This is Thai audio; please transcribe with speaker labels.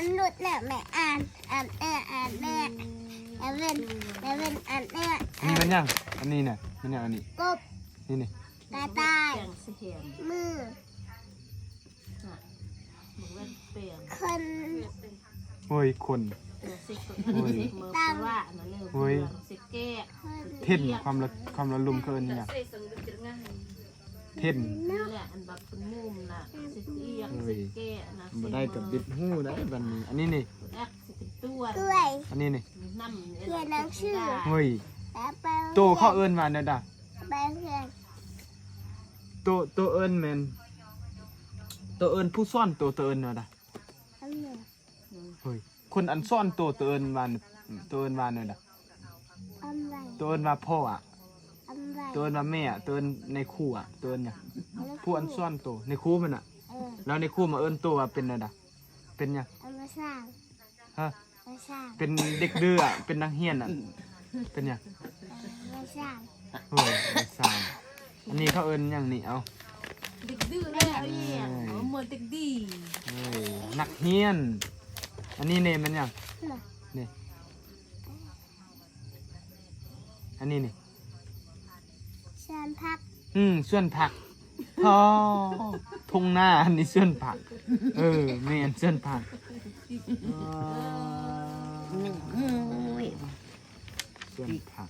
Speaker 1: มันหลุดแล้วแม่อ่านแม่แล้วเป็นอ่านแม่
Speaker 2: อันนี้มันยังอันนี้น่ะมันยังอันนี้
Speaker 1: กบ
Speaker 2: นี่นี่
Speaker 1: กระต่าย
Speaker 3: เปลี่ยนเสียง
Speaker 1: มือ
Speaker 3: น่ะหมูเล่นเปลี่ยน
Speaker 1: คน
Speaker 2: โอ้ยคน
Speaker 3: เปลี่ยนสิมือว่าน่ะเร็วเปลี่ยนสิแก้
Speaker 2: เท่นความละลุมเกินเนี่ยเท่น
Speaker 3: นี่แหละอันแบบเป็นมุมน่ะสิเอียงสิแก้นะ
Speaker 2: บ่ได้กับบิดหูได้บัดนี้อันนี้นี่
Speaker 3: แอคสิเป็นตัว
Speaker 1: ด้วย
Speaker 2: อันนี้นี่
Speaker 3: น้ำ
Speaker 1: เขียนหนังชื่อ
Speaker 2: เฮ้ย
Speaker 1: แล้วไป
Speaker 2: โตเขาเอิ้นว่าแนวใด
Speaker 1: ไปเพื่อน
Speaker 2: โตเอิ้นแม่นโตเอิ้นผู้ซ่อนโตเอิ้นแนวใด
Speaker 1: อันหนึ่ง
Speaker 2: เฮ้ยคนอันซ่อนโตเอิ้นว่าโตเอิ้นว่าแนวใด
Speaker 1: อันไร
Speaker 2: โตเอิ้นว่าพ่ออ่ะ
Speaker 1: อันไร
Speaker 2: โตเอิ้นว่าแม่อ่ะโตเอิ้นในครูอ่ะโตเอิ้นหยังผู้อันซ่อนโตในครูมันอ่ะ แล้วในครูมาเอิ้นโตว่าเป็นแนวใดเป็นหยัง
Speaker 1: เอามาสร้าง
Speaker 2: ฮะ
Speaker 1: มาสร้าง
Speaker 2: เป็นเด็กดื้ออ่ะเป็นนักเรียนอ่ะเป็นหยัง
Speaker 1: มาสร้าง
Speaker 2: เฮ้ยไม่ทราบอันนี้เขาเอิ้นหยังนี่เอา
Speaker 3: เด็กดื้อเลยเอาเอียงเหมือนเด็กดี
Speaker 2: เฮ้ยนักเรียนอันนี้เนี่ยมันหยังนี่อันนี้นี่
Speaker 1: เชิญพัก
Speaker 2: ส่วนผักอ๋อทุ่งหน้าอันนี้ส่วนผักแม่นส่วนผักส่วนผัก